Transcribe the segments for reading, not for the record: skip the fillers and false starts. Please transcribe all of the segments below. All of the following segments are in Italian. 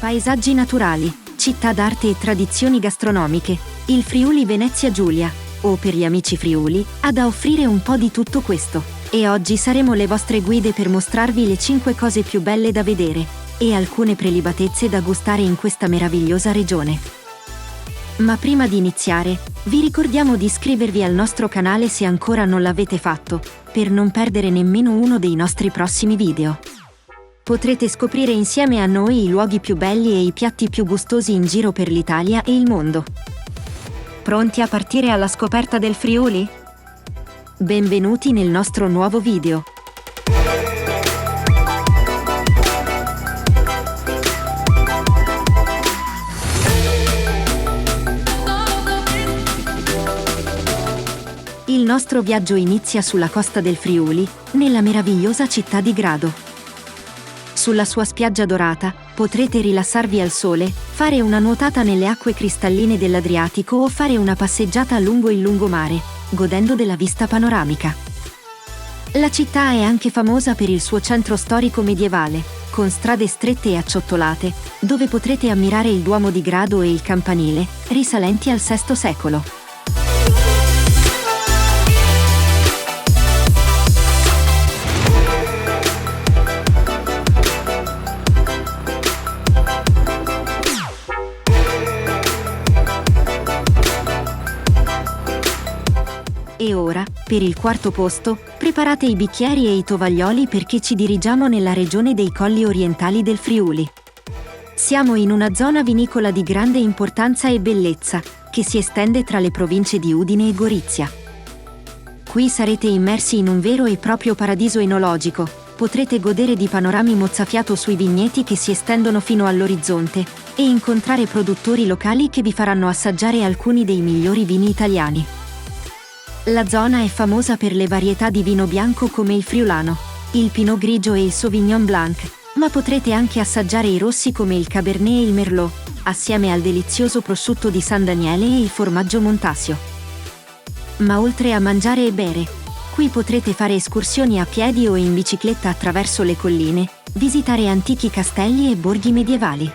Paesaggi naturali, città d'arte e tradizioni gastronomiche, il Friuli Venezia Giulia, o per gli amici Friuli, ha da offrire un po' di tutto questo. E oggi saremo le vostre guide per mostrarvi le 5 cose più belle da vedere e alcune prelibatezze da gustare in questa meravigliosa regione. Ma prima di iniziare, vi ricordiamo di iscrivervi al nostro canale se ancora non l'avete fatto, per non perdere nemmeno uno dei nostri prossimi video. Potrete scoprire insieme a noi i luoghi più belli e i piatti più gustosi in giro per l'Italia e il mondo. Pronti a partire alla scoperta del Friuli? Benvenuti nel nostro nuovo video. Il nostro viaggio inizia sulla costa del Friuli, nella meravigliosa città di Grado. Sulla sua spiaggia dorata, potrete rilassarvi al sole, fare una nuotata nelle acque cristalline dell'Adriatico o fare una passeggiata lungo il lungomare, godendo della vista panoramica. La città è anche famosa per il suo centro storico medievale, con strade strette e acciottolate, dove potrete ammirare il Duomo di Grado e il campanile, risalenti al VI secolo. E ora, per il quarto posto, preparate i bicchieri e i tovaglioli perché ci dirigiamo nella regione dei colli orientali del Friuli. Siamo in una zona vinicola di grande importanza e bellezza, che si estende tra le province di Udine e Gorizia. Qui sarete immersi in un vero e proprio paradiso enologico, potrete godere di panorami mozzafiato sui vigneti che si estendono fino all'orizzonte, e incontrare produttori locali che vi faranno assaggiare alcuni dei migliori vini italiani. La zona è famosa per le varietà di vino bianco come il friulano, il pinot grigio e il sauvignon blanc, ma potrete anche assaggiare i rossi come il cabernet e il merlot, assieme al delizioso prosciutto di San Daniele e il formaggio montasio. Ma oltre a mangiare e bere, qui potrete fare escursioni a piedi o in bicicletta attraverso le colline, visitare antichi castelli e borghi medievali.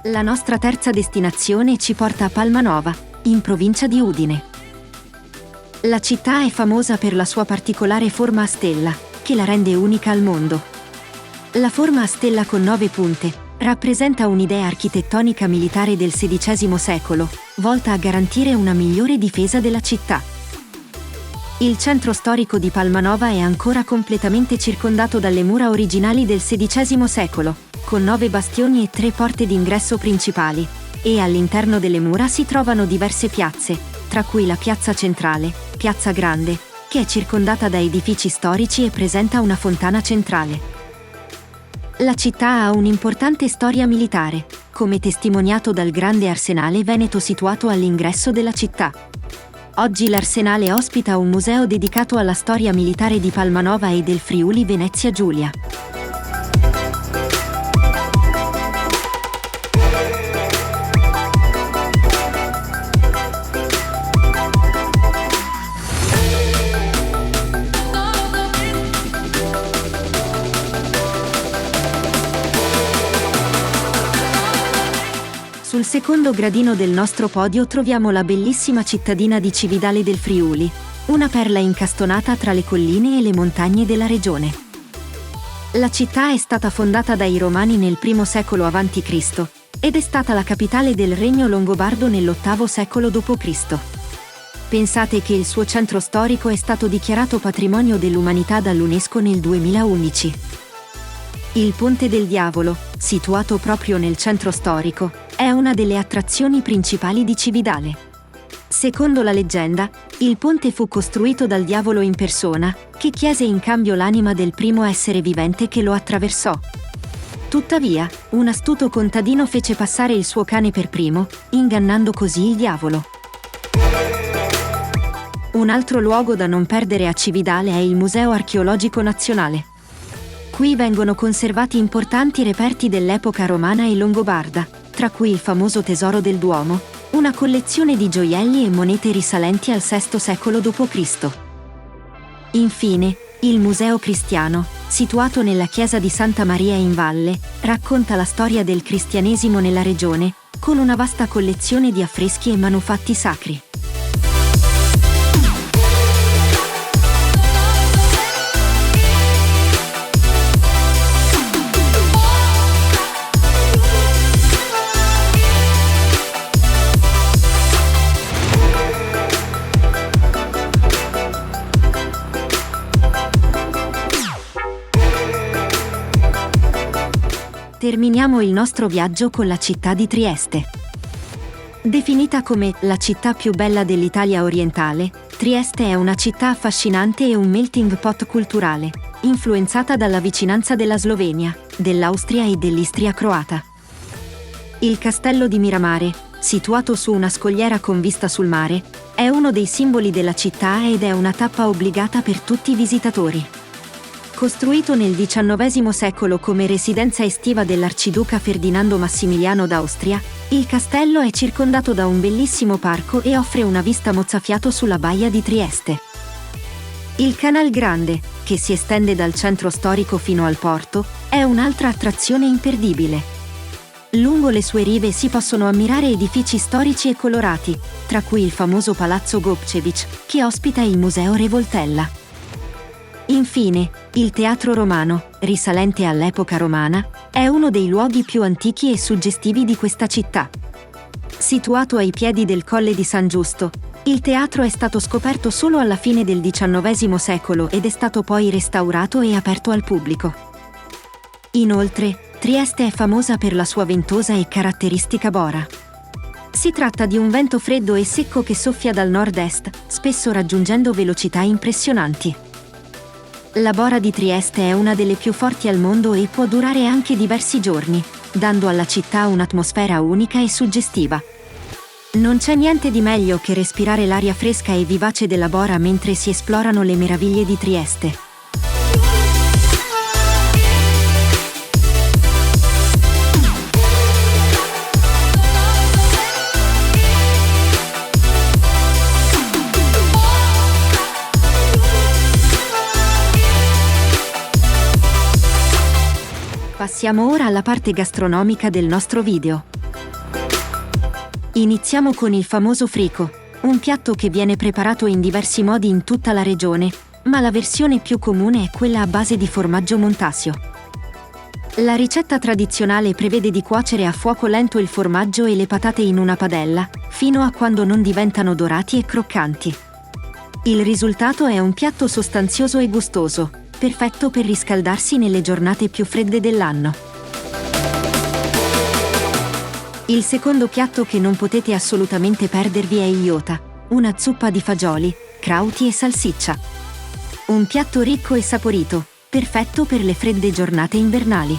La nostra terza destinazione ci porta a Palmanova, in provincia di Udine. La città è famosa per la sua particolare forma a stella, che la rende unica al mondo. La forma a stella con 9 punte rappresenta un'idea architettonica militare del XVI secolo, volta a garantire una migliore difesa della città. Il centro storico di Palmanova è ancora completamente circondato dalle mura originali del XVI secolo, con 9 bastioni e 3 porte d'ingresso principali, e all'interno delle mura si trovano diverse piazze, tra cui la piazza centrale, Piazza Grande, che è circondata da edifici storici e presenta una fontana centrale. La città ha un'importante storia militare, come testimoniato dal grande arsenale veneto situato all'ingresso della città. Oggi l'arsenale ospita un museo dedicato alla storia militare di Palmanova e del Friuli Venezia Giulia. Sul secondo gradino del nostro podio troviamo la bellissima cittadina di Cividale del Friuli, una perla incastonata tra le colline e le montagne della regione. La città è stata fondata dai Romani nel I secolo a.C. ed è stata la capitale del regno longobardo nell'VIII secolo d.C. Pensate che il suo centro storico è stato dichiarato patrimonio dell'umanità dall'UNESCO nel 2011. Il Ponte del Diavolo, situato proprio nel centro storico, è una delle attrazioni principali di Cividale. Secondo la leggenda, il ponte fu costruito dal diavolo in persona, che chiese in cambio l'anima del primo essere vivente che lo attraversò. Tuttavia, un astuto contadino fece passare il suo cane per primo, ingannando così il diavolo. Un altro luogo da non perdere a Cividale è il Museo Archeologico Nazionale. Qui vengono conservati importanti reperti dell'epoca romana e longobarda, tra cui il famoso Tesoro del Duomo, una collezione di gioielli e monete risalenti al VI secolo d.C. Infine, il Museo Cristiano, situato nella chiesa di Santa Maria in Valle, racconta la storia del cristianesimo nella regione, con una vasta collezione di affreschi e manufatti sacri. Terminiamo il nostro viaggio con la città di Trieste. Definita come la città più bella dell'Italia orientale, Trieste è una città affascinante e un melting pot culturale, influenzata dalla vicinanza della Slovenia, dell'Austria e dell'Istria croata. Il castello di Miramare, situato su una scogliera con vista sul mare, è uno dei simboli della città ed è una tappa obbligata per tutti i visitatori. Costruito nel XIX secolo come residenza estiva dell'arciduca Ferdinando Massimiliano d'Austria, il castello è circondato da un bellissimo parco e offre una vista mozzafiato sulla baia di Trieste. Il Canal Grande, che si estende dal centro storico fino al porto, è un'altra attrazione imperdibile. Lungo le sue rive si possono ammirare edifici storici e colorati, tra cui il famoso Palazzo Gobčević, che ospita il Museo Re Voltella. Infine, il Teatro Romano, risalente all'epoca romana, è uno dei luoghi più antichi e suggestivi di questa città. Situato ai piedi del Colle di San Giusto, il teatro è stato scoperto solo alla fine del XIX secolo ed è stato poi restaurato e aperto al pubblico. Inoltre, Trieste è famosa per la sua ventosa e caratteristica bora. Si tratta di un vento freddo e secco che soffia dal nord-est, spesso raggiungendo velocità impressionanti. La bora di Trieste è una delle più forti al mondo e può durare anche diversi giorni, dando alla città un'atmosfera unica e suggestiva. Non c'è niente di meglio che respirare l'aria fresca e vivace della bora mentre si esplorano le meraviglie di Trieste. Passiamo ora alla parte gastronomica del nostro video. Iniziamo con il famoso frico, un piatto che viene preparato in diversi modi in tutta la regione, ma la versione più comune è quella a base di formaggio montasio. La ricetta tradizionale prevede di cuocere a fuoco lento il formaggio e le patate in una padella, fino a quando non diventano dorati e croccanti. Il risultato è un piatto sostanzioso e gustoso, perfetto per riscaldarsi nelle giornate più fredde dell'anno. Il secondo piatto che non potete assolutamente perdervi è il iota, una zuppa di fagioli, crauti e salsiccia. Un piatto ricco e saporito, perfetto per le fredde giornate invernali.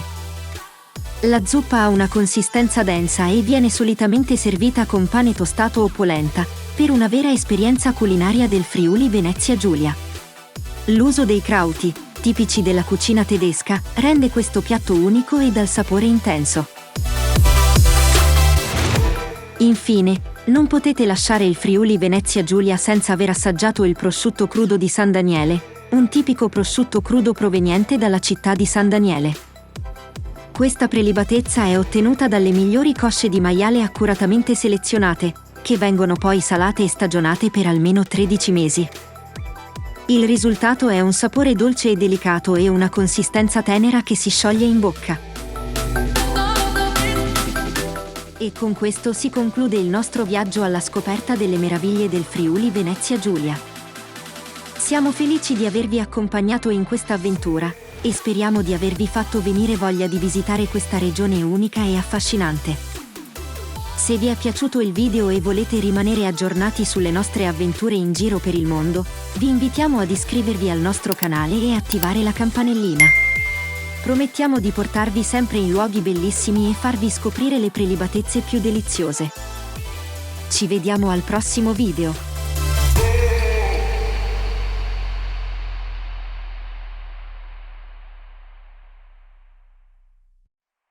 La zuppa ha una consistenza densa e viene solitamente servita con pane tostato o polenta, per una vera esperienza culinaria del Friuli Venezia Giulia. L'uso dei crauti, tipici della cucina tedesca, rende questo piatto unico e dal sapore intenso. Infine, non potete lasciare il Friuli Venezia Giulia senza aver assaggiato il prosciutto crudo di San Daniele, un tipico prosciutto crudo proveniente dalla città di San Daniele. Questa prelibatezza è ottenuta dalle migliori cosce di maiale accuratamente selezionate, che vengono poi salate e stagionate per almeno 13 mesi. Il risultato è un sapore dolce e delicato e una consistenza tenera che si scioglie in bocca. E con questo si conclude il nostro viaggio alla scoperta delle meraviglie del Friuli Venezia Giulia. Siamo felici di avervi accompagnato in questa avventura e speriamo di avervi fatto venire voglia di visitare questa regione unica e affascinante. Se vi è piaciuto il video e volete rimanere aggiornati sulle nostre avventure in giro per il mondo, vi invitiamo ad iscrivervi al nostro canale e attivare la campanellina. Promettiamo di portarvi sempre in luoghi bellissimi e farvi scoprire le prelibatezze più deliziose. Ci vediamo al prossimo video!